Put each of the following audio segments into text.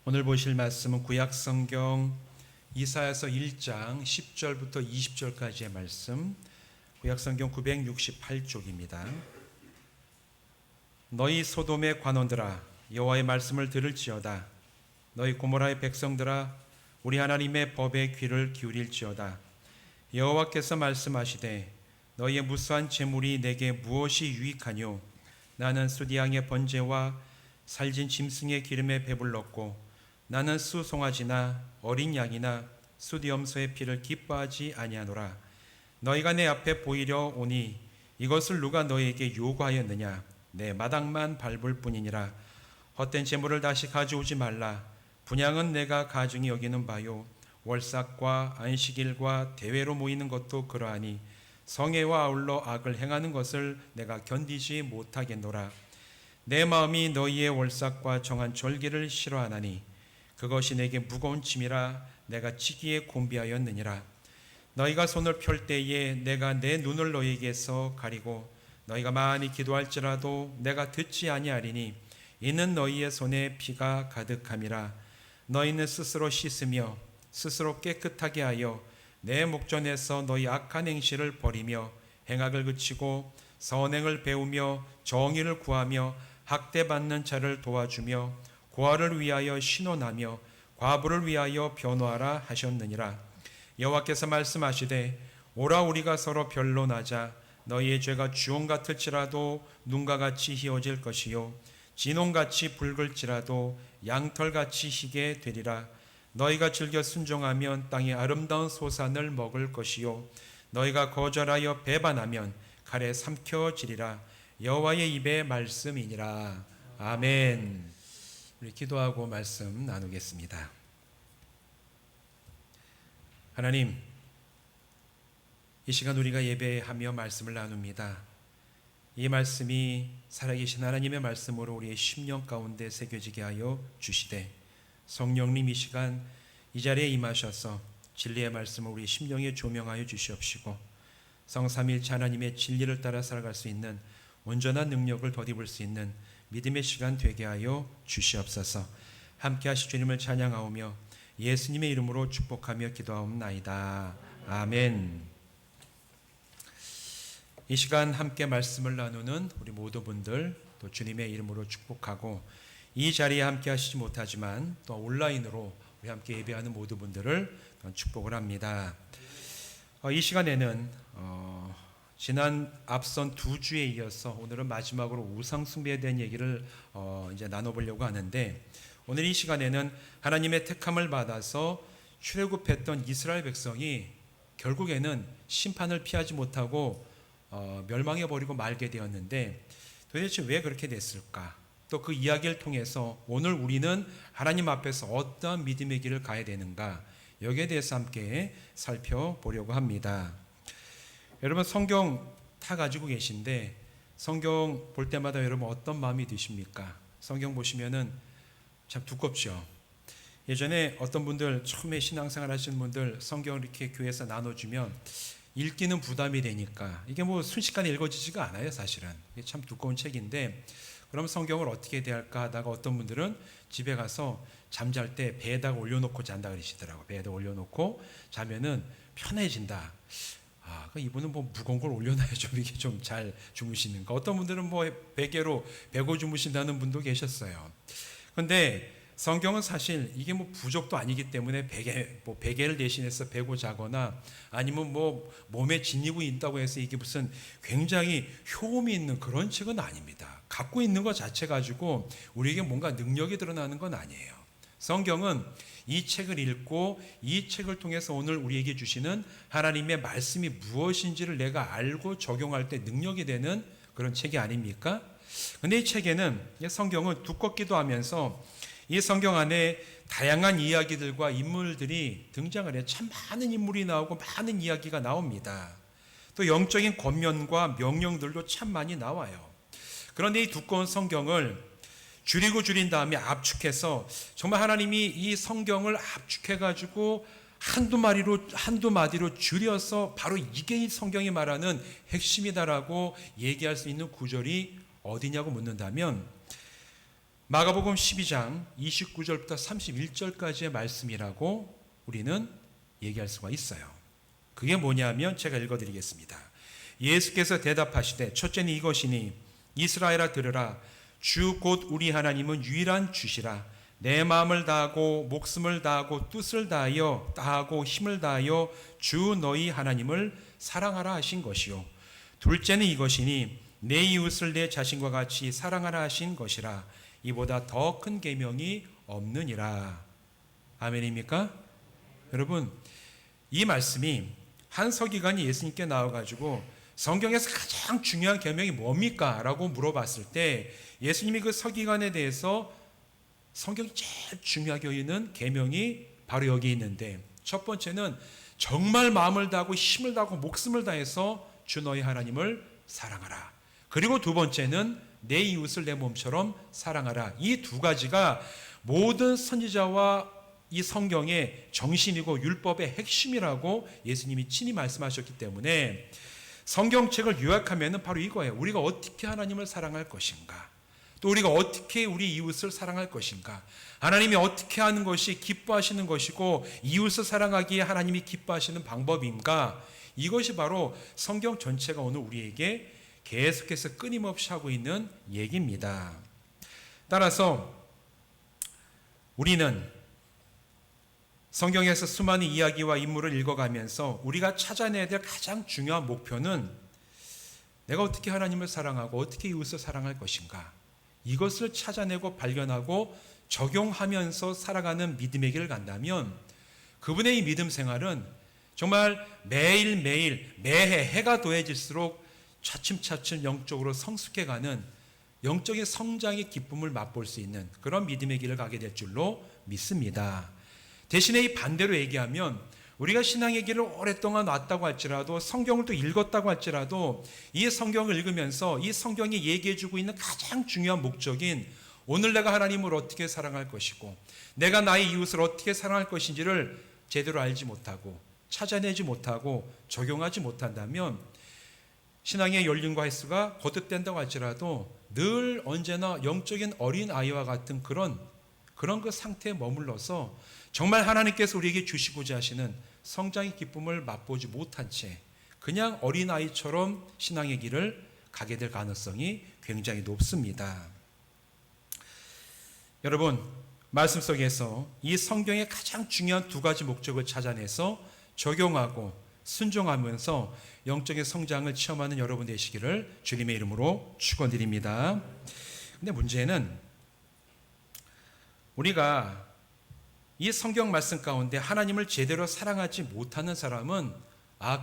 오늘 보실 말씀은 구약성경 이사야서 1장 10절부터 20절까지의 말씀, 구약성경 968쪽입니다. 너희 소돔의 관원들아, 여호와의 말씀을 들을지어다. 너희 고모라의 백성들아, 우리 하나님의 법에 귀를 기울일지어다. 여호와께서 말씀하시되, 너희의 무수한 재물이 내게 무엇이 유익하뇨? 나는 수디양의 번제와 살진 짐승의 기름에 배불렀고, 나는 수송아지나 어린 양이나 수디염소의 피를 기뻐하지 아니하노라. 너희가 내 앞에 보이려 오니 이것을 누가 너희에게 요구하였느냐? 내 마당만 밟을 뿐이니라. 헛된 재물을 다시 가져오지 말라. 분향은 내가 가중히 여기는 바요, 월삭과 안식일과 대회로 모이는 것도 그러하니 성애와 아울러 악을 행하는 것을 내가 견디지 못하겠노라. 내 마음이 너희의 월삭과 정한 절기를 싫어하나니 그것이 내게 무거운 짐이라 내가 지기에 곤비하였느니라. 너희가 손을 펼 때에 내가 내 눈을 너희에게서 가리고 너희가 많이 기도할지라도 내가 듣지 아니하리니 이는 너희의 손에 피가 가득함이라. 너희는 스스로 씻으며 스스로 깨끗하게 하여 내 목전에서 너희 악한 행실을 버리며 행악을 그치고 선행을 배우며 정의를 구하며 학대받는 자를 도와주며 고아를 위하여 신원하며 과부를 위하여 변호하라 하셨느니라. 여호와께서 말씀하시되, 오라 우리가 서로 변론하자. 너희의 죄가 주홍 같을지라도 눈과 같이 희어질 것이요 진홍같이 붉을지라도 양털같이 희게 되리라. 너희가 즐겨 순종하면 땅의 아름다운 소산을 먹을 것이요 너희가 거절하여 배반하면 칼에 삼켜지리라. 여호와의 입의 말씀이니라. 아멘. 우리 기도하고 말씀 나누겠습니다. 하나님, 이 시간 우리가 예배하며 말씀을 나눕니다. 이 말씀이 살아계신 하나님의 말씀으로 우리의 심령 가운데 새겨지게 하여 주시되, 성령님 이 시간 이 자리에 임하셔서 진리의 말씀을 우리 심령에 조명하여 주시옵시고, 성삼일체 하나님의 진리를 따라 살아갈 수 있는 온전한 능력을 덧입을 수 있는 믿음의 시간 되게 하여 주시옵소서. 함께 하실 주님을 찬양하오며 예수님의 이름으로 축복하며 기도하옵나이다. 아멘. 이 시간 함께 말씀을 나누는 우리 모두 분들 또 주님의 이름으로 축복하고, 이 자리에 함께 하시지 못하지만 또 온라인으로 우리 함께 예배하는 모두 분들을 축복을 합니다. 이 시간에는 지난 앞선 두 주에 이어서 오늘은 마지막으로 우상 숭배에 대한 얘기를 이제 나눠보려고 하는데, 오늘 이 시간에는 하나님의 택함을 받아서 출애굽했던 이스라엘 백성이 결국에는 심판을 피하지 못하고 멸망해버리고 말게 되었는데, 도대체 왜 그렇게 됐을까? 또 그 이야기를 통해서 오늘 우리는 하나님 앞에서 어떠한 믿음의 길을 가야 되는가? 여기에 대해서 함께 살펴보려고 합니다. 여러분, 성경 다 가지고 계신데 성경 볼 때마다 여러분 어떤 마음이 드십니까? 성경 보시면은 참 두껍죠. 예전에 어떤 분들, 처음에 신앙생활 하시는 분들 성경을 이렇게 교회에서 나눠주면 읽기는 부담이 되니까 이게 뭐 순식간에 읽어지지가 않아요. 사실은 이게 참 두꺼운 책인데, 그럼 성경을 어떻게 대할까 하다가 어떤 분들은 집에 가서 잠잘 때 배에다가 올려놓고 잔다 그러시더라고요. 배에다 올려놓고 자면은 편해진다. 이분은 뭐 무거운 걸 올려놔야 좀 이게 좀 잘 주무시는가. 어떤 분들은 뭐 베개로 베고 주무신다는 분도 계셨어요. 그런데 성경은 사실 이게 뭐 부족도 아니기 때문에 베개를 대신해서 베고 자거나 아니면 뭐 몸에 지니고 있다고 해서 이게 무슨 굉장히 효험이 있는 그런 책은 아닙니다. 갖고 있는 것 자체 가지고 우리에게 뭔가 능력이 드러나는 건 아니에요. 성경은 이 책을 읽고 이 책을 통해서 오늘 우리에게 주시는 하나님의 말씀이 무엇인지를 내가 알고 적용할 때 능력이 되는 그런 책이 아닙니까? 근데 이 책에는, 성경은 두껍기도 하면서 이 성경 안에 다양한 이야기들과 인물들이 등장을 해요. 참 많은 인물이 나오고 많은 이야기가 나옵니다. 또 영적인 권면과 명령들도 참 많이 나와요. 그런데 이 두꺼운 성경을 줄인 다음에 압축해서 정말 하나님이 이 성경을 압축해가지고 한두 마디로 줄여서 바로 이게 이 성경이 말하는 핵심이다라고 얘기할 수 있는 구절이 어디냐고 묻는다면 마가복음 12장 29절부터 31절까지의 말씀이라고 우리는 얘기할 수가 있어요. 그게 뭐냐면 제가 읽어드리겠습니다. 예수께서 대답하시되 첫째는 이것이니 이스라엘아 들으라. 주 곧 우리 하나님은 유일한 주시라. 내 마음을 다하고 목숨을 다하고 뜻을 다하고 힘을 다하여 주 너희 하나님을 사랑하라 하신 것이요. 둘째는 이것이니 내 이웃을 내 자신과 같이 사랑하라 하신 것이라. 이보다 더 큰 계명이 없느니라. 아멘입니까? 여러분, 이 말씀이 한 서기관이 예수님께 나와가지고 성경에서 가장 중요한 계명이 뭡니까? 라고 물어봤을 때 예수님이 그 서기관에 대해서 성경이 제일 중요하게 여기는 계명이 바로 여기 있는데, 첫 번째는 정말 마음을 다하고 힘을 다하고 목숨을 다해서 주 너희 하나님을 사랑하라. 그리고 두 번째는 내 이웃을 내 몸처럼 사랑하라. 이 두 가지가 모든 선지자와 이 성경의 정신이고 율법의 핵심이라고 예수님이 친히 말씀하셨기 때문에 성경책을 요약하면 바로 이거예요. 우리가 어떻게 하나님을 사랑할 것인가, 또 우리가 어떻게 우리 이웃을 사랑할 것인가, 하나님이 어떻게 하는 것이 기뻐하시는 것이고 이웃을 사랑하기에 하나님이 기뻐하시는 방법인가, 이것이 바로 성경 전체가 오늘 우리에게 계속해서 끊임없이 하고 있는 얘기입니다. 따라서 우리는 성경에서 수많은 이야기와 인물을 읽어가면서 우리가 찾아내야 될 가장 중요한 목표는 내가 어떻게 하나님을 사랑하고 어떻게 이웃을 사랑할 것인가, 이것을 찾아내고 발견하고 적용하면서 살아가는 믿음의 길을 간다면 그분의 이 믿음 생활은 정말 매일매일 매해 해가 더해질수록 차츰차츰 영적으로 성숙해가는 영적인 성장의 기쁨을 맛볼 수 있는 그런 믿음의 길을 가게 될 줄로 믿습니다. 대신에 이 반대로 얘기하면 우리가 신앙의 길을 오랫동안 왔다고 할지라도 성경을 또 읽었다고 할지라도 이 성경을 읽으면서 이 성경이 얘기해주고 있는 가장 중요한 목적인 오늘 내가 하나님을 어떻게 사랑할 것이고 내가 나의 이웃을 어떻게 사랑할 것인지를 제대로 알지 못하고 찾아내지 못하고 적용하지 못한다면 신앙의 연륜과 횟수가 거듭된다고 할지라도 늘 언제나 영적인 어린아이와 같은 그런 그 상태에 머물러서 정말 하나님께서 우리에게 주시고자 하시는 성장의 기쁨을 맛보지 못한 채 그냥 어린아이처럼 신앙의 길을 가게 될 가능성이 굉장히 높습니다. 여러분, 말씀 속에서 이 성경의 가장 중요한 두 가지 목적을 찾아내서 적용하고 순종하면서 영적인 성장을 체험하는 여러분 되시기를 주님의 이름으로 축원드립니다. 근데 문제는 우리가 이 성경 말씀 가운데 하나님을 제대로 사랑하지 못하는 사람은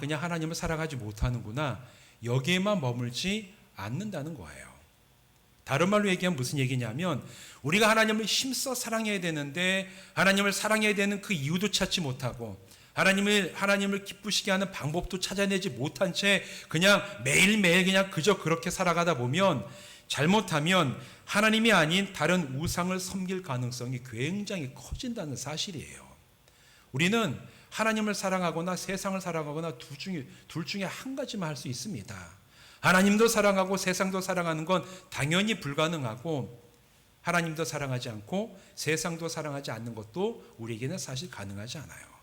그냥 하나님을 사랑하지 못하는구나, 여기에만 머물지 않는다는 거예요. 다른 말로 얘기하면 무슨 얘기냐면 우리가 하나님을 힘써 사랑해야 되는데 하나님을 사랑해야 되는 그 이유도 찾지 못하고 하나님을 기쁘시게 하는 방법도 찾아내지 못한 채 그냥 매일매일 그냥 그저 그렇게 살아가다 보면 잘못하면 하나님이 아닌 다른 우상을 섬길 가능성이 굉장히 커진다는 사실이에요. 우리는 하나님을 사랑하거나 세상을 사랑하거나 둘 중에 한 가지만 할 수 있습니다. 하나님도 사랑하고 세상도 사랑하는 건 당연히 불가능하고 하나님도 사랑하지 않고 세상도 사랑하지 않는 것도 우리에게는 사실 가능하지 않아요.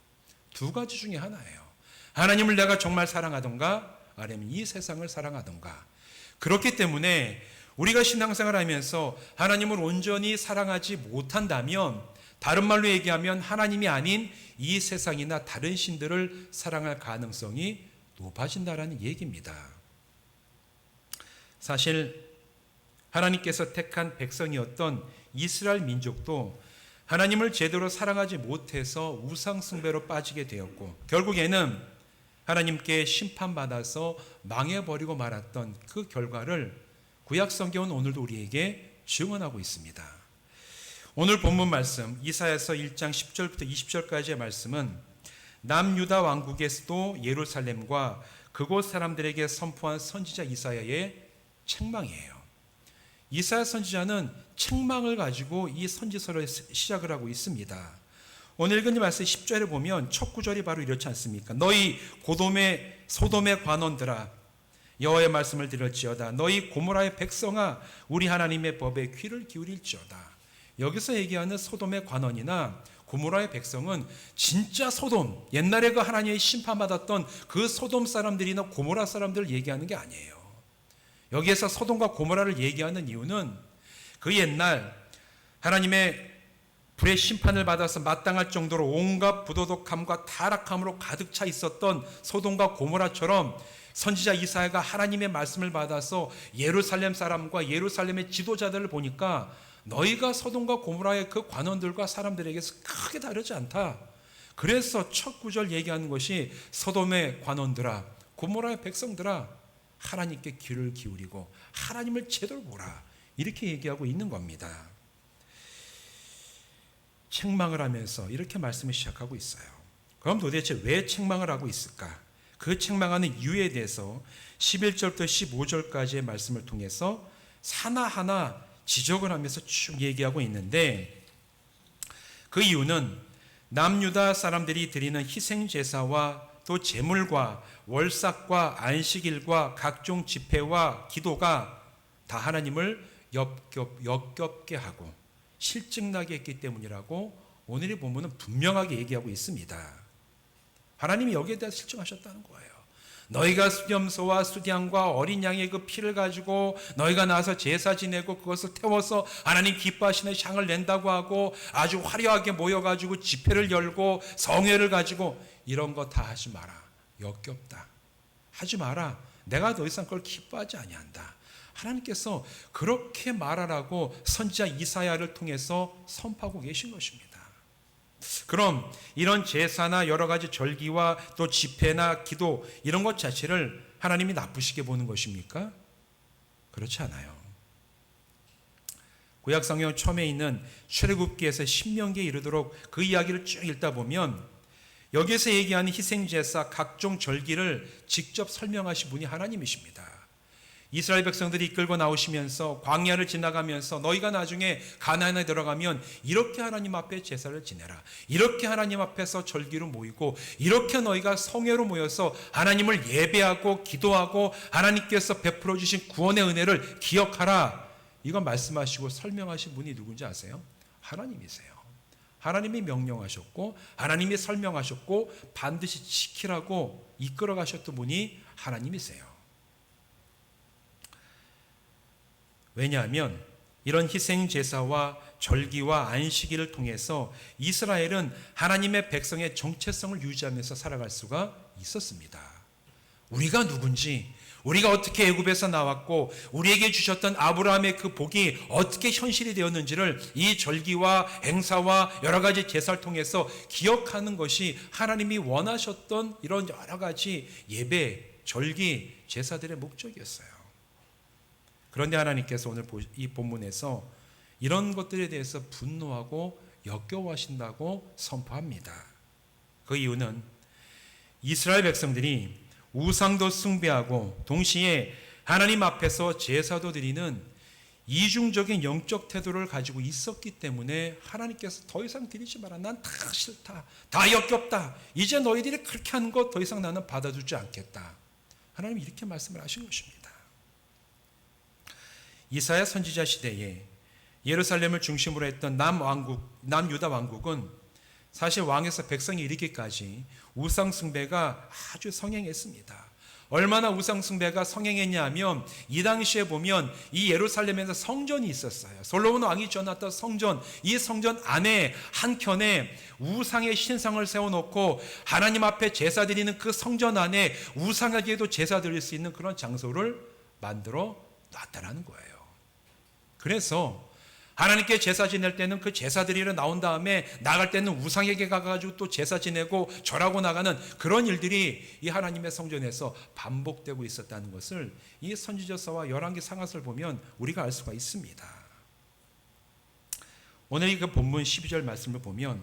두 가지 중에 하나예요. 하나님을 내가 정말 사랑하던가 아니면 이 세상을 사랑하던가. 그렇기 때문에 우리가 신앙생활을 하면서 하나님을 온전히 사랑하지 못한다면 다른 말로 얘기하면 하나님이 아닌 이 세상이나 다른 신들을 사랑할 가능성이 높아진다는 얘기입니다. 사실 하나님께서 택한 백성이었던 이스라엘 민족도 하나님을 제대로 사랑하지 못해서 우상 숭배로 빠지게 되었고 결국에는 하나님께 심판받아서 망해버리고 말았던 그 결과를 구약 성경은 오늘도 우리에게 증언하고 있습니다. 오늘 본문 말씀 이사야서 1장 10절부터 20절까지의 말씀은 남유다 왕국의 수도 예루살렘과 그곳 사람들에게 선포한 선지자 이사야의 책망이에요. 이사야 선지자는 책망을 가지고 이 선지서를 시작을 하고 있습니다. 오늘 읽은 이 말씀 10절에 보면 첫 구절이 바로 이렇지 않습니까? 너희 소돔의 관원들아, 여호와의 말씀을 들을지어다. 너희 고모라의 백성아, 우리 하나님의 법에 귀를 기울일지어다. 여기서 얘기하는 소돔의 관원이나 고모라의 백성은 진짜 소돔, 옛날에 그 하나님의 심판받았던 그 소돔 사람들이나 고모라 사람들을 얘기하는 게 아니에요. 여기에서 소돔과 고모라를 얘기하는 이유는 그 옛날 하나님의 불의 심판을 받아서 마땅할 정도로 온갖 부도덕함과 타락함으로 가득 차 있었던 소돔과 고모라처럼 선지자 이사야가 하나님의 말씀을 받아서 예루살렘 사람과 예루살렘의 지도자들을 보니까 너희가 소돔과 고모라의 그 관원들과 사람들에게서 크게 다르지 않다. 그래서 첫 구절 얘기하는 것이 소돔의 관원들아, 고모라의 백성들아, 하나님께 귀를 기울이고 하나님을 제대로 보라, 이렇게 얘기하고 있는 겁니다. 책망을 하면서 이렇게 말씀을 시작하고 있어요. 그럼 도대체 왜 책망을 하고 있을까? 그 책망하는 이유에 대해서 11절부터 15절까지의 말씀을 통해서 하나하나 지적을 하면서 쭉 얘기하고 있는데, 그 이유는 남유다 사람들이 드리는 희생제사와 또 제물과 월삭과 안식일과 각종 집회와 기도가 다 하나님을 역겹게 하고 실증나게 했기 때문이라고 오늘의 본문은 분명하게 얘기하고 있습니다. 하나님이 여기에 대해서 실증하셨다는 거예요. 너희가 수염소와 수양과 어린 양의 그 피를 가지고 너희가 나와서 제사 지내고 그것을 태워서 하나님 기뻐하시는 향을 낸다고 하고 아주 화려하게 모여가지고 집회를 열고 성회를 가지고 이런 거 다 하지 마라. 역겹다. 하지 마라. 내가 더 이상 그걸 기뻐하지 아니한다. 하나님께서 그렇게 말하라고 선지자 이사야를 통해서 선포하고 계신 것입니다. 그럼 이런 제사나 여러 가지 절기와 또 집회나 기도 이런 것 자체를 하나님이 나쁘시게 보는 것입니까? 그렇지 않아요. 구약 성경 처음에 있는 출애굽기에서 신명기에 이르도록 그 이야기를 쭉 읽다 보면 여기에서 얘기하는 희생제사 각종 절기를 직접 설명하신 분이 하나님이십니다. 이스라엘 백성들이 이끌고 나오시면서 광야를 지나가면서 너희가 나중에 가나안에 들어가면 이렇게 하나님 앞에 제사를 지내라. 이렇게 하나님 앞에서 절기로 모이고 이렇게 너희가 성회로 모여서 하나님을 예배하고 기도하고 하나님께서 베풀어 주신 구원의 은혜를 기억하라. 이거 말씀하시고 설명하신 분이 누군지 아세요? 하나님이세요. 하나님이 명령하셨고 하나님이 설명하셨고 반드시 지키라고 이끌어 가셨던 분이 하나님이세요. 왜냐하면 이런 희생제사와 절기와 안식일을 통해서 이스라엘은 하나님의 백성의 정체성을 유지하면서 살아갈 수가 있었습니다. 우리가 누군지, 우리가 어떻게 애굽에서 나왔고 우리에게 주셨던 아브라함의 그 복이 어떻게 현실이 되었는지를 이 절기와 행사와 여러 가지 제사를 통해서 기억하는 것이 하나님이 원하셨던 이런 여러 가지 예배, 절기, 제사들의 목적이었어요. 그런데 하나님께서 오늘 이 본문에서 이런 것들에 대해서 분노하고 역겨워하신다고 선포합니다. 그 이유는 이스라엘 백성들이 우상도 숭배하고 동시에 하나님 앞에서 제사도 드리는 이중적인 영적 태도를 가지고 있었기 때문에 하나님께서 더 이상 드리지 마라. 난 다 싫다. 다 역겹다. 이제 너희들이 그렇게 하는 것 더 이상 나는 받아주지 않겠다. 하나님이 이렇게 말씀을 하신 것입니다. 이사야 선지자 시대에 예루살렘을 중심으로 했던 남유다 왕국은 사실 왕에서 백성이 이르기까지 우상 숭배가 아주 성행했습니다. 얼마나 우상 숭배가 성행했냐 하면 이 당시에 보면 이 예루살렘에서 성전이 있었어요. 솔로몬 왕이 지어놨던 성전, 이 성전 안에 한켠에 우상의 신상을 세워놓고 하나님 앞에 제사 드리는 그 성전 안에 우상에게도 제사 드릴 수 있는 그런 장소를 만들어 놨다라는 거예요. 그래서 하나님께 제사 지낼 때는 그 제사 드리러 나온 다음에 나갈 때는 우상에게 가가지고 또 제사 지내고 절하고 나가는 그런 일들이 이 하나님의 성전에서 반복되고 있었다는 것을 이 선지자서와 열왕기 상하서를 보면 우리가 알 수가 있습니다. 오늘 이 그 본문 12절 말씀을 보면,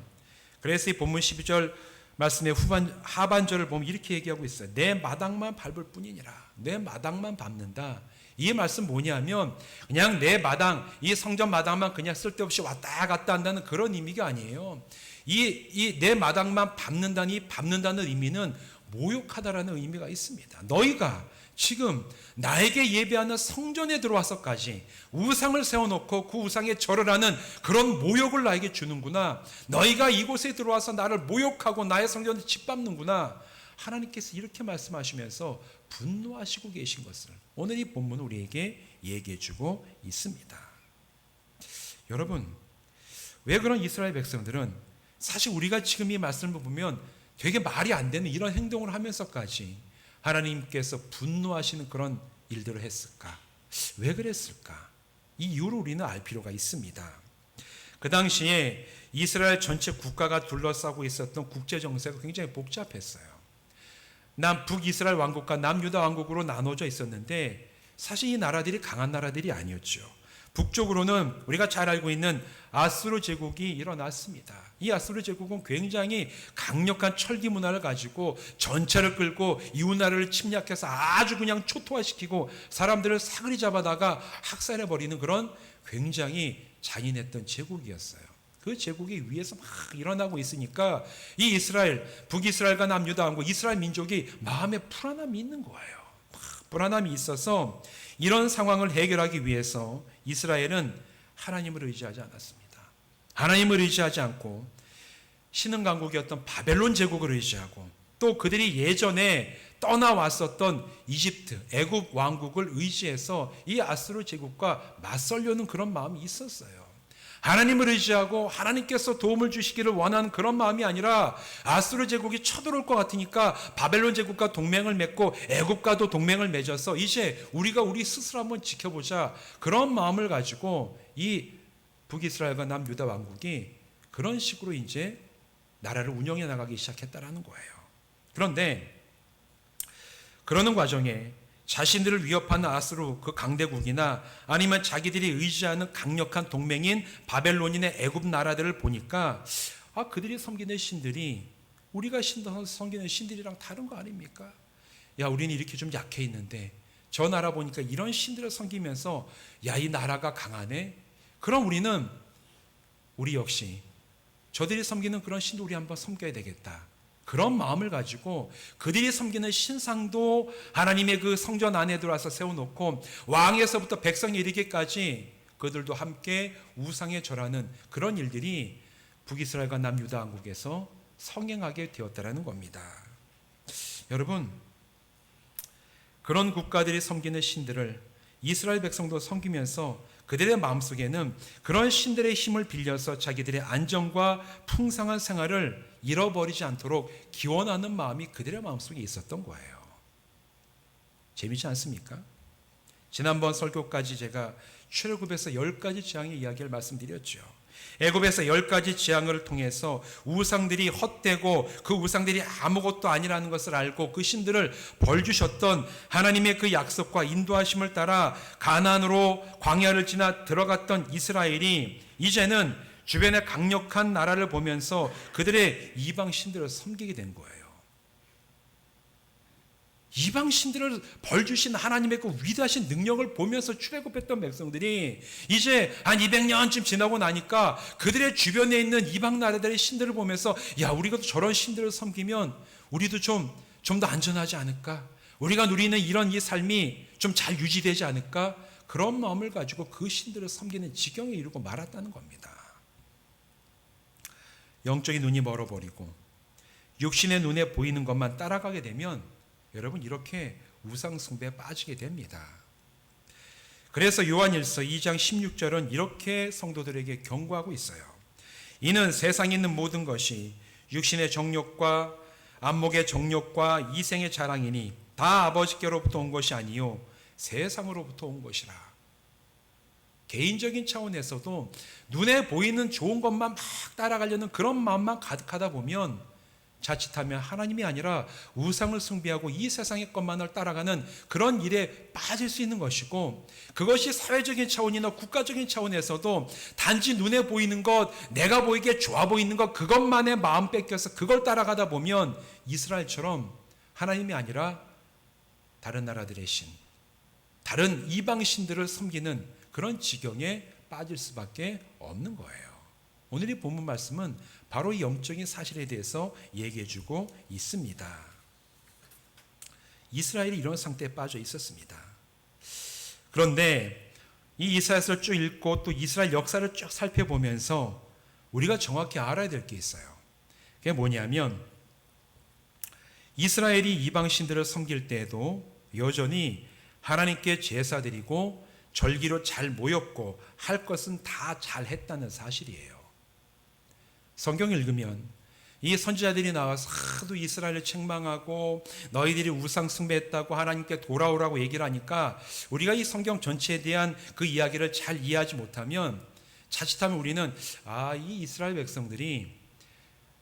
그래서 이 본문 12절 말씀의 하반절을 보면 이렇게 얘기하고 있어요. 내 마당만 밟을 뿐이니라. 내 마당만 밟는다. 이 말씀 뭐냐면 그냥 내 마당, 이 성전 마당만 그냥 쓸데없이 왔다 갔다 한다는 그런 의미가 아니에요. 이 내 마당만 밟는다는 의미는 모욕하다라는 의미가 있습니다. 너희가 지금 나에게 예배하는 성전에 들어와서까지 우상을 세워놓고 그 우상에 절을 하는 그런 모욕을 나에게 주는구나. 너희가 이곳에 들어와서 나를 모욕하고 나의 성전을 짓밟는구나. 하나님께서 이렇게 말씀하시면서 분노하시고 계신 것을 오늘 이 본문은 우리에게 얘기해 주고 있습니다. 여러분, 왜 그런 이스라엘 백성들은 사실 우리가 지금 이 말씀을 보면 되게 말이 안 되는 이런 행동을 하면서까지 하나님께서 분노하시는 그런 일들을 했을까? 왜 그랬을까? 이 이유를 우리는 알 필요가 있습니다. 그 당시에 이스라엘 전체 국가가 둘러싸고 있었던 국제 정세가 굉장히 복잡했어요. 북이스라엘 왕국과 남유다 왕국으로 나눠져 있었는데 사실 이 나라들이 강한 나라들이 아니었죠. 북쪽으로는 우리가 잘 알고 있는 아수르 제국이 일어났습니다. 이 아수르 제국은 굉장히 강력한 철기 문화를 가지고 전차를 끌고 이웃 나라를 침략해서 아주 그냥 초토화시키고 사람들을 사거리 잡아다가 학살해버리는 그런 굉장히 잔인했던 제국이었어요. 그 제국이 위에서 막 일어나고 있으니까 이 이스라엘, 북이스라엘과 남유다 왕국, 이스라엘 민족이 마음에 불안함이 있는 거예요. 불안함이 있어서 이런 상황을 해결하기 위해서 이스라엘은 하나님을 의지하지 않았습니다. 하나님을 의지하지 않고 신흥 강국이었던 바벨론 제국을 의지하고 또 그들이 예전에 떠나왔었던 이집트, 애굽 왕국을 의지해서 이 아수르 제국과 맞설려는 그런 마음이 있었어요. 하나님을 의지하고 하나님께서 도움을 주시기를 원하는 그런 마음이 아니라 아수르 제국이 쳐들어올 것 같으니까 바벨론 제국과 동맹을 맺고 애굽과도 동맹을 맺어서 이제 우리가 우리 스스로 한번 지켜보자, 그런 마음을 가지고 이 북이스라엘과 남유다 왕국이 그런 식으로 이제 나라를 운영해 나가기 시작했다라는 거예요. 그런데 그러는 과정에 자신들을 위협하는 아수르 그 강대국이나 아니면 자기들이 의지하는 강력한 동맹인 바벨론인의 애굽 나라들을 보니까 그들이 섬기는 신들이 우리가 섬기는 신들이랑 다른 거 아닙니까? 야, 우리는 이렇게 좀 약해 있는데 저 나라 보니까 이런 신들을 섬기면서 야, 이 나라가 강하네? 그럼 우리 역시 저들이 섬기는 그런 신도 우리 한번 섬겨야 되겠다. 그런 마음을 가지고 그들이 섬기는 신상도 하나님의 그 성전 안에 들어와서 세워놓고 왕에서부터 백성에 이르기까지 그들도 함께 우상에 절하는 그런 일들이 북이스라엘과 남유다 왕국에서 성행하게 되었다라는 겁니다. 여러분, 그런 국가들이 섬기는 신들을 이스라엘 백성도 섬기면서 그들의 마음속에는 그런 신들의 힘을 빌려서 자기들의 안정과 풍성한 생활을 잃어버리지 않도록 기원하는 마음이 그들의 마음속에 있었던 거예요. 재미지 않습니까? 지난번 설교까지 제가 출애굽에서 10가지 재앙의 이야기를 말씀드렸죠. 애굽에서 10가지 재앙을 통해서 우상들이 헛되고 그 우상들이 아무것도 아니라는 것을 알고 그 신들을 벌주셨던 하나님의 그 약속과 인도하심을 따라 가나안으로 광야를 지나 들어갔던 이스라엘이 이제는 주변의 강력한 나라를 보면서 그들의 이방 신들을 섬기게 된 거예요. 이방 신들을 벌주신 하나님의 그 위대하신 능력을 보면서 출애굽했던 백성들이 이제 한 200년쯤 지나고 나니까 그들의 주변에 있는 이방 나라들의 신들을 보면서 야, 우리가 저런 신들을 섬기면 우리도 좀 더 안전하지 않을까? 우리가 누리는 이 삶이 좀 잘 유지되지 않을까? 그런 마음을 가지고 그 신들을 섬기는 지경에 이르고 말았다는 겁니다. 영적인 눈이 멀어버리고 육신의 눈에 보이는 것만 따라가게 되면 여러분, 이렇게 우상 숭배에 빠지게 됩니다. 그래서 요한일서 2장 16절은 이렇게 성도들에게 경고하고 있어요. 이는 세상에 있는 모든 것이 육신의 정욕과 안목의 정욕과 이생의 자랑이니 다 아버지께로부터 온 것이 아니요 세상으로부터 온 것이라. 개인적인 차원에서도 눈에 보이는 좋은 것만 막 따라가려는 그런 마음만 가득하다 보면 자칫하면 하나님이 아니라 우상을 숭배하고 이 세상의 것만을 따라가는 그런 일에 빠질 수 있는 것이고, 그것이 사회적인 차원이나 국가적인 차원에서도 단지 눈에 보이는 것, 내가 보이기에 좋아 보이는 것, 그것만에 마음 뺏겨서 그걸 따라가다 보면 이스라엘처럼 하나님이 아니라 다른 나라들의 신, 다른 이방 신들을 섬기는 그런 지경에 빠질 수밖에 없는 거예요. 오늘 이 본문 말씀은 바로 이 영적인 사실에 대해서 얘기해주고 있습니다. 이스라엘이 이런 상태에 빠져 있었습니다. 그런데 이 이사야서를 쭉 읽고 또 이스라엘 역사를 쭉 살펴보면서 우리가 정확히 알아야 될 게 있어요. 그게 뭐냐면 이스라엘이 이방 신들을 섬길 때에도 여전히 하나님께 제사 드리고 절기로 잘 모였고 할 것은 다 잘했다는 사실이에요. 성경 읽으면 이 선지자들이 나와서 하도 이스라엘을 책망하고 너희들이 우상 숭배했다고 하나님께 돌아오라고 얘기를 하니까 우리가 이 성경 전체에 대한 그 이야기를 잘 이해하지 못하면 자칫하면 우리는 이 이스라엘 백성들이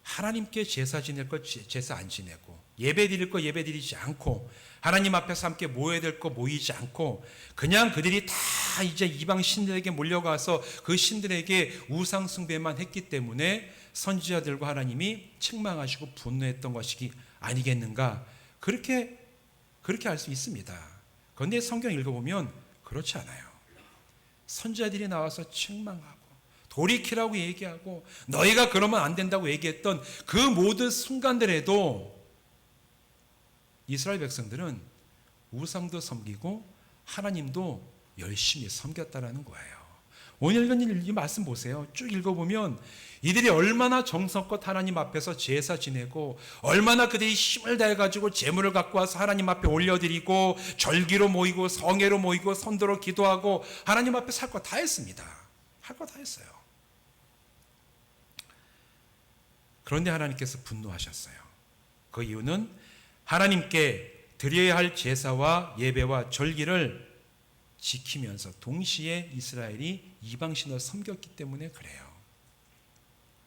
하나님께 제사 지낼 것 제사 안 지내고 예배 드릴 거 예배 드리지 않고 하나님 앞에서 함께 모여야 될 거 모이지 않고 그냥 그들이 다 이제 이방 신들에게 몰려가서 그 신들에게 우상 숭배만 했기 때문에 선지자들과 하나님이 책망하시고 분노했던 것이 아니겠는가, 그렇게 알 수 있습니다. 그런데 성경 읽어보면 그렇지 않아요. 선지자들이 나와서 책망하고 돌이키라고 얘기하고 너희가 그러면 안 된다고 얘기했던 그 모든 순간들에도 이스라엘 백성들은 우상도 섬기고 하나님도 열심히 섬겼다라는 거예요. 오늘 읽은 이 말씀 보세요. 쭉 읽어보면 이들이 얼마나 정성껏 하나님 앞에서 제사 지내고 얼마나 그들이 힘을 다해가지고 제물을 갖고 와서 하나님 앞에 올려드리고 절기로 모이고 성회로 모이고 선도로 기도하고 하나님 앞에 할 거 다 했습니다. 할 거 다 했어요. 그런데 하나님께서 분노하셨어요. 그 이유는 하나님께 드려야 할 제사와 예배와 절기를 지키면서 동시에 이스라엘이 이방신을 섬겼기 때문에 그래요.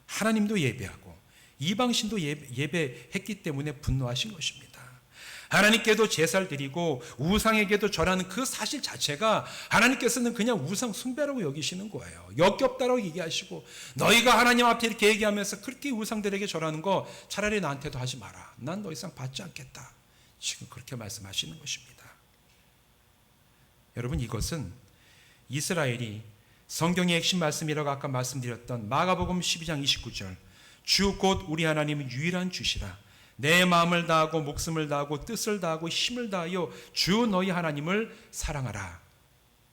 하나님도 예배하고 이방신도 예배했기 때문에 분노하신 것입니다. 하나님께도 제사를 드리고 우상에게도 절하는 그 사실 자체가 하나님께서는 그냥 우상 숭배라고 여기시는 거예요. 역겹다라고 얘기하시고 너희가 하나님 앞에 이렇게 얘기하면서 그렇게 우상들에게 절하는 거 차라리 나한테도 하지 마라. 난 더 이상 받지 않겠다. 지금 그렇게 말씀하시는 것입니다. 여러분, 이것은 이스라엘이 성경의 핵심 말씀이라고 아까 말씀드렸던 마가복음 12장 29절 주 곧 우리 하나님은 유일한 주시라. 내 마음을 다하고 목숨을 다하고 뜻을 다하고 힘을 다하여 주 너희 하나님을 사랑하라.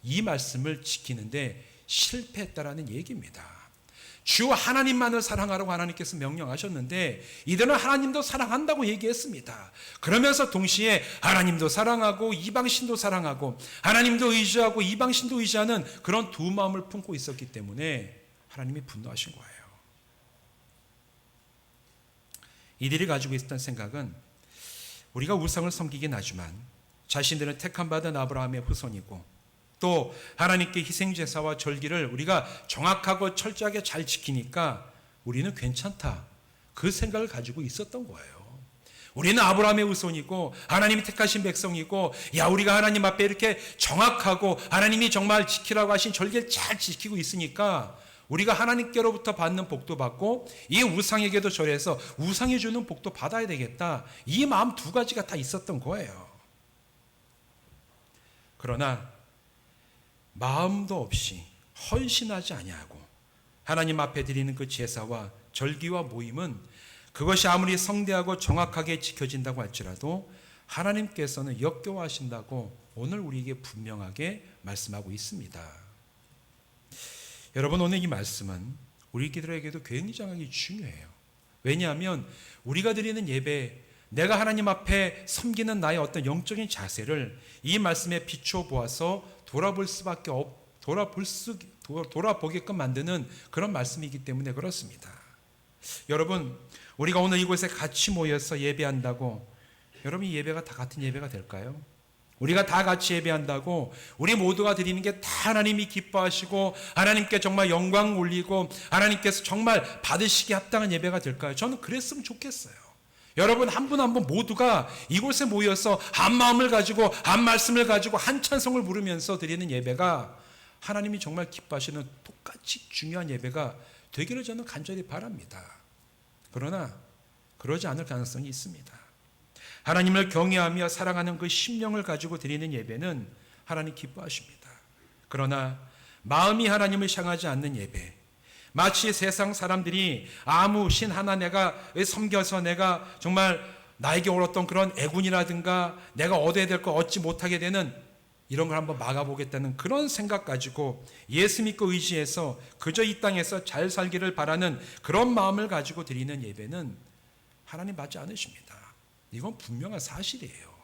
이 말씀을 지키는데 실패했다라는 얘기입니다. 주 하나님만을 사랑하라고 하나님께서 명령하셨는데 이들은 하나님도 사랑한다고 얘기했습니다. 그러면서 동시에 하나님도 사랑하고 이방신도 사랑하고 하나님도 의지하고 이방신도 의지하는 그런 두 마음을 품고 있었기 때문에 하나님이 분노하신 거예요. 이들이 가지고 있었던 생각은 우리가 우상을 섬기긴 하지만 자신들은 택함받은 아브라함의 후손이고 또 하나님께 희생제사와 절기를 우리가 정확하고 철저하게 잘 지키니까 우리는 괜찮다. 그 생각을 가지고 있었던 거예요. 우리는 아브라함의 후손이고 하나님이 택하신 백성이고 우리가 하나님 앞에 이렇게 정확하고 하나님이 정말 지키라고 하신 절기를 잘 지키고 있으니까 우리가 하나님께로부터 받는 복도 받고 이 우상에게도 절해서 우상이 주는 복도 받아야 되겠다. 이 마음 두 가지가 다 있었던 거예요. 그러나 마음도 없이 헌신하지 아니하고 하나님 앞에 드리는 그 제사와 절기와 모임은 그것이 아무리 성대하고 정확하게 지켜진다고 할지라도 하나님께서는 역겨워하신다고 오늘 우리에게 분명하게 말씀하고 있습니다. 여러분, 오늘 이 말씀은 우리들에게도 굉장히 중요해요. 왜냐하면 우리가 드리는 예배, 내가 하나님 앞에 섬기는 나의 어떤 영적인 자세를 이 말씀에 비추어 보아서 돌아보게끔 만드는 그런 말씀이기 때문에 그렇습니다. 여러분, 우리가 오늘 이곳에 같이 모여서 예배한다고 여러분 이 예배가 다 같은 예배가 될까요? 우리가 다 같이 예배한다고 우리 모두가 드리는 게 다 하나님이 기뻐하시고 하나님께 정말 영광 올리고 하나님께서 정말 받으시기에 합당한 예배가 될까요? 저는 그랬으면 좋겠어요. 여러분 한 분 한 분 모두가 이곳에 모여서 한 마음을 가지고 한 말씀을 가지고 한 찬송을 부르면서 드리는 예배가 하나님이 정말 기뻐하시는 똑같이 중요한 예배가 되기를 저는 간절히 바랍니다. 그러나 그러지 않을 가능성이 있습니다. 하나님을 경외하며 사랑하는 그 심령을 가지고 드리는 예배는 하나님 기뻐하십니다. 그러나 마음이 하나님을 향하지 않는 예배, 마치 세상 사람들이 아무 신 하나 내가 섬겨서 내가 정말 나에게 올 어떤 그런 애군이라든가 내가 얻어야 될 거 얻지 못하게 되는 이런 걸 한번 막아보겠다는 그런 생각 가지고 예수 믿고 의지해서 그저 이 땅에서 잘 살기를 바라는 그런 마음을 가지고 드리는 예배는 하나님 받지 않으십니다. 이건 분명한 사실이에요.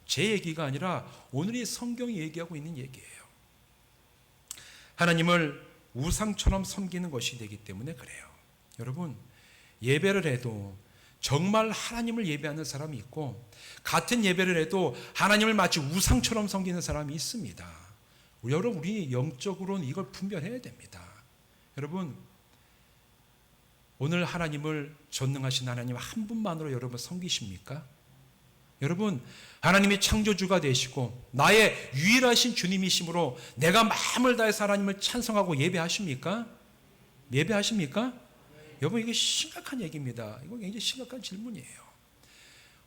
제 얘기가 아니라 오늘 이 성경이 얘기하고 있는 얘기예요. 하나님을 우상처럼 섬기는 것이 되기 때문에 그래요. 여러분, 예배를 해도 정말 하나님을 예배하는 사람이 있고 같은 예배를 해도 하나님을 마치 우상처럼 섬기는 사람이 있습니다. 여러분, 우리 영적으로는 이걸 분별해야 됩니다. 여러분, 오늘 하나님을 전능하신 하나님 한 분만으로 여러분 섬기십니까? 여러분, 하나님이 창조주가 되시고 나의 유일하신 주님이심으로 내가 마음을 다해서 하나님을 찬송하고 예배하십니까? 예배하십니까? 여러분, 이게 심각한 얘기입니다. 이거 굉장히 심각한 질문이에요.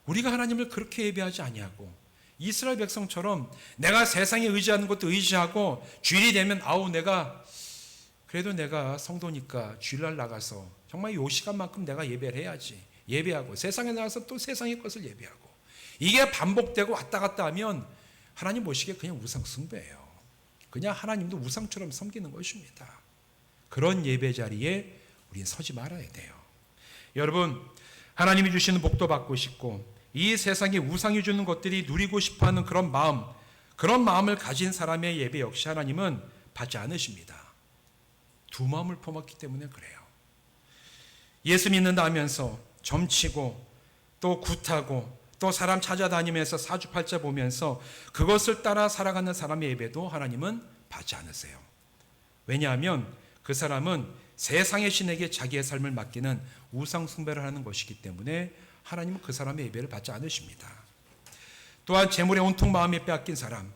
우리가 하나님을 그렇게 예배하지 아니하고 이스라엘 백성처럼 내가 세상에 의지하는 것도 의지하고 주일이 되면 그래도 내가 성도니까 주일날 나가서 정말 이 시간만큼 내가 예배를 해야지, 예배하고 세상에 나가서 또 세상의 것을 예배하고 이게 반복되고 왔다 갔다 하면 하나님 보시기에 그냥 우상 숭배예요. 그냥 하나님도 우상처럼 섬기는 것입니다. 그런 예배 자리에 우린 서지 말아야 돼요. 여러분, 하나님이 주시는 복도 받고 싶고 이 세상에 우상이 주는 것들이 누리고 싶어하는 그런 마음을 가진 사람의 예배 역시 하나님은 받지 않으십니다. 두 마음을 품었기 때문에 그래요. 예수 믿는다 하면서 점치고 또 굿하고 또 사람 찾아다니면서 사주팔자 보면서 그것을 따라 살아가는 사람의 예배도 하나님은 받지 않으세요. 왜냐하면 그 사람은 세상의 신에게 자기의 삶을 맡기는 우상 숭배를 하는 것이기 때문에 하나님은 그 사람의 예배를 받지 않으십니다. 또한 재물에 온통 마음이 빼앗긴 사람,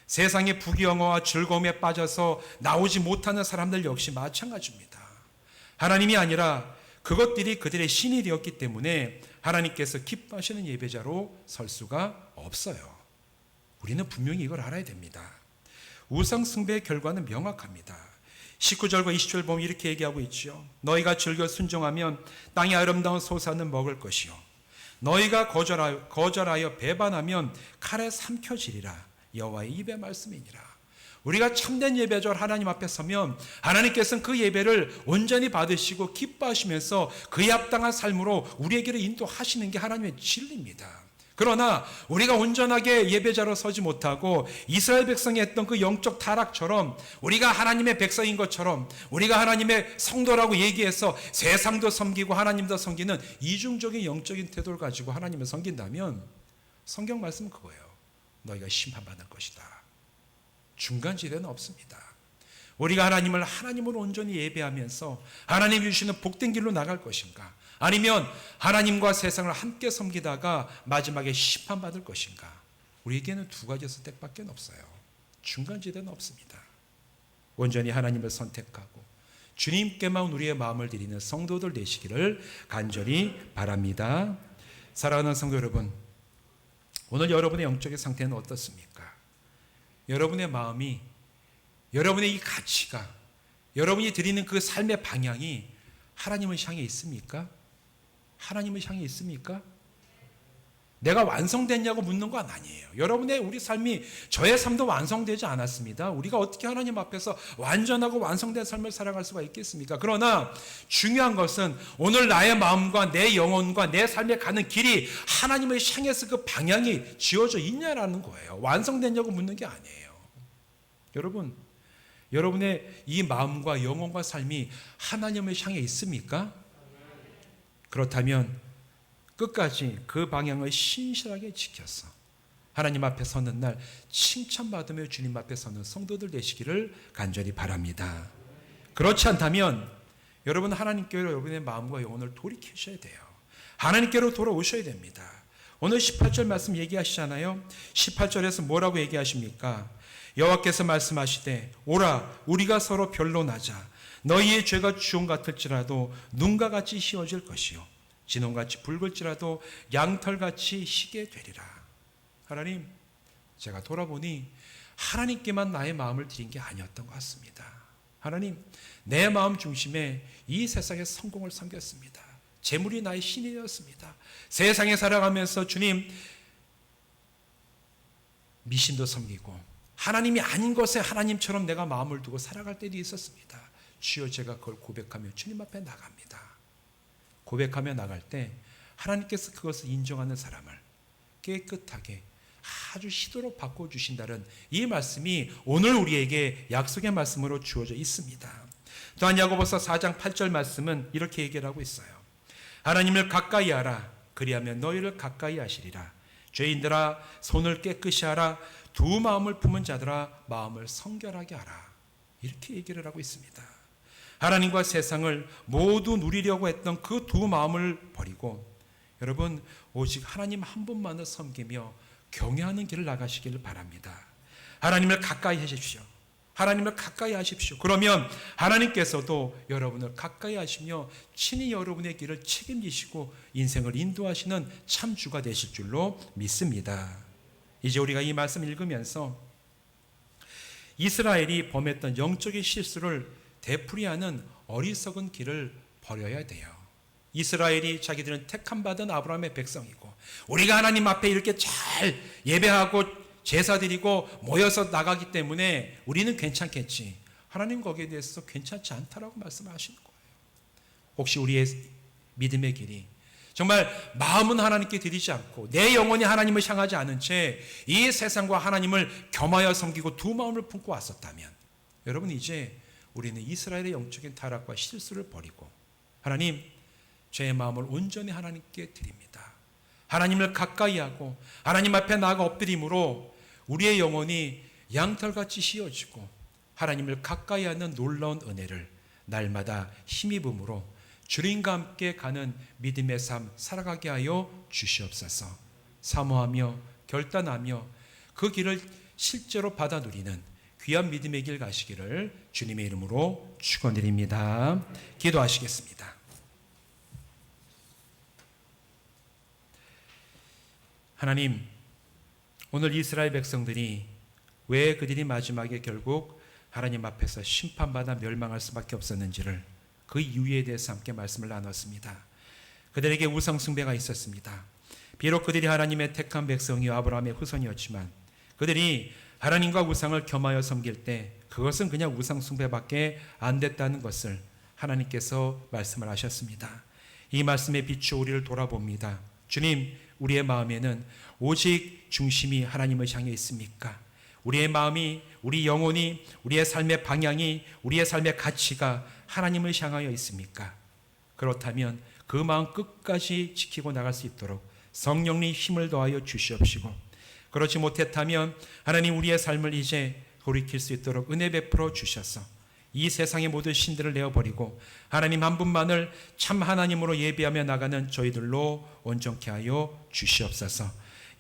세상의 부귀영화와 즐거움에 빠져서 나오지 못하는 사람들 역시 마찬가지입니다. 하나님이 아니라 그것들이 그들의 신이 되었기 때문에 하나님께서 기뻐하시는 예배자로 설 수가 없어요. 우리는 분명히 이걸 알아야 됩니다. 우상 숭배의 결과는 명확합니다. 19절과 20절 보면 이렇게 얘기하고 있죠. 너희가 즐겨 순종하면 땅의 아름다운 소산은 먹을 것이요 너희가 거절하여 배반하면 칼에 삼켜지리라. 여호와의 입의 말씀이니라. 우리가 참된 예배자 하나님 앞에 서면 하나님께서는 그 예배를 온전히 받으시고 기뻐하시면서 그에 합당한 삶으로 우리에게를 인도하시는 게 하나님의 진리입니다. 그러나 우리가 온전하게 예배자로 서지 못하고 이스라엘 백성이 했던 그 영적 타락처럼 우리가 하나님의 백성인 것처럼 우리가 하나님의 성도라고 얘기해서 세상도 섬기고 하나님도 섬기는 이중적인 영적인 태도를 가지고 하나님을 섬긴다면 성경 말씀은 그거예요. 너희가 심판받을 것이다. 중간지대는 없습니다. 우리가 하나님을 하나님으로 온전히 예배하면서 하나님이 주시는 복된 길로 나갈 것인가, 아니면 하나님과 세상을 함께 섬기다가 마지막에 심판받을 것인가. 우리에게는 두 가지 선택밖에 없어요. 중간지대는 없습니다. 온전히 하나님을 선택하고 주님께만 우리의 마음을 드리는 성도들 되시기를 간절히 바랍니다. 사랑하는 성도 여러분, 오늘 여러분의 영적인 상태는 어떻습니까? 여러분의 마음이, 여러분의 이 가치가, 여러분이 드리는 그 삶의 방향이 하나님을 향해 있습니까? 하나님을 향해 있습니까? 내가 완성됐냐고 묻는 건 아니에요. 여러분의 우리 삶이, 저의 삶도 완성되지 않았습니다. 우리가 어떻게 하나님 앞에서 완전하고 완성된 삶을 살아갈 수가 있겠습니까? 그러나 중요한 것은 오늘 나의 마음과 내 영혼과 내 삶에 가는 길이 하나님을 향해서 그 방향이 지어져 있냐라는 거예요. 완성됐냐고 묻는 게 아니에요. 여러분, 여러분의 이 마음과 영혼과 삶이 하나님을 향해 있습니까? 그렇다면 끝까지 그 방향을 신실하게 지켜서 하나님 앞에 서는 날 칭찬받으며 주님 앞에 서는 성도들 되시기를 간절히 바랍니다. 그렇지 않다면 여러분, 하나님께로 여러분의 마음과 영혼을 돌이키셔야 돼요. 하나님께로 돌아오셔야 됩니다. 오늘 18절 말씀 얘기하시잖아요. 18절에서 뭐라고 얘기하십니까? 여호와께서 말씀하시되 오라 우리가 서로 변론하자. 너희의 죄가 주홍 같을지라도 눈과 같이 희어질 것이요 진홍같이 붉을지라도 양털같이 희게 되리라. 하나님, 제가 돌아보니 하나님께만 나의 마음을 드린 게 아니었던 것 같습니다. 하나님, 내 마음 중심에 이 세상의 성공을 섬겼습니다. 재물이 나의 신이 되었습니다. 세상에 살아가면서 주님 미신도 섬기고 하나님이 아닌 것에 하나님처럼 내가 마음을 두고 살아갈 때도 있었습니다. 주여, 제가 그걸 고백하며 주님 앞에 나갑니다. 고백하며 나갈 때 하나님께서 그것을 인정하는 사람을 깨끗하게 아주 희도록 바꿔주신다는 이 말씀이 오늘 우리에게 약속의 말씀으로 주어져 있습니다. 또한 야고보서 4장 8절 말씀은 이렇게 얘기를 하고 있어요. 하나님을 가까이 하라. 그리하면 너희를 가까이 하시리라. 죄인들아 손을 깨끗이 하라. 두 마음을 품은 자들아 마음을 성결하게 하라. 이렇게 얘기를 하고 있습니다. 하나님과 세상을 모두 누리려고 했던 그 두 마음을 버리고 여러분 오직 하나님 한 분만을 섬기며 경외하는 길을 나가시기를 바랍니다. 하나님을 가까이 하십시오. 하나님을 가까이 하십시오. 그러면 하나님께서도 여러분을 가까이 하시며 친히 여러분의 길을 책임지시고 인생을 인도하시는 참 주가 되실 줄로 믿습니다. 이제 우리가 이 말씀 읽으면서 이스라엘이 범했던 영적인 실수를 되풀이하는 어리석은 길을 버려야 돼요. 이스라엘이 자기들은 택함받은 아브라함의 백성이고 우리가 하나님 앞에 이렇게 잘 예배하고 제사 드리고 모여서 나가기 때문에 우리는 괜찮겠지. 하나님 거기에 대해서 괜찮지 않다라고 말씀하시는 거예요. 혹시 우리의 믿음의 길이 정말 마음은 하나님께 드리지 않고 내 영혼이 하나님을 향하지 않은 채 이 세상과 하나님을 겸하여 섬기고 두 마음을 품고 왔었다면 여러분 이제 우리는 이스라엘의 영적인 타락과 실수를 버리고 하나님 제 마음을 온전히 하나님께 드립니다. 하나님을 가까이 하고 하나님 앞에 나아가 엎드림으로 우리의 영혼이 양털같이 씌어지고 하나님을 가까이 하는 놀라운 은혜를 날마다 힘입음으로 주님과 함께 가는 믿음의 삶 살아가게 하여 주시옵소서. 사모하며 결단하며 그 길을 실제로 받아 누리는 귀한 믿음의 길 가시기를 주님의 이름으로 축원드립니다. 기도하시겠습니다. 하나님, 오늘 이스라엘 백성들이 왜 그들이 마지막에 결국 하나님 앞에서 심판받아 멸망할 수밖에 없었는지를 그 이유에 대해서 함께 말씀을 나눴습니다. 그들에게 우상 숭배가 있었습니다. 비록 그들이 하나님의 택한 백성이요 아브라함의 후손이었지만 그들이 하나님과 우상을 겸하여 섬길 때 그것은 그냥 우상 숭배밖에 안 됐다는 것을 하나님께서 말씀을 하셨습니다. 이 말씀에 비추어 우리를 돌아봅니다. 주님, 우리의 마음에는 오직 중심이 하나님을 향해 있습니까? 우리의 마음이, 우리 영혼이, 우리의 삶의 방향이, 우리의 삶의 가치가 하나님을 향하여 있습니까? 그렇다면 그 마음 끝까지 지키고 나갈 수 있도록 성령님 힘을 더하여 주시옵시고 그렇지 못했다면 하나님 우리의 삶을 이제 돌이킬 수 있도록 은혜 베풀어 주셔서 이 세상의 모든 신들을 내어버리고 하나님 한 분만을 참 하나님으로 예배하며 나가는 저희들로 온전케 하여 주시옵소서.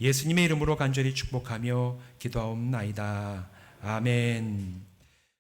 예수님의 이름으로 간절히 축복하며 기도하옵나이다. 아멘.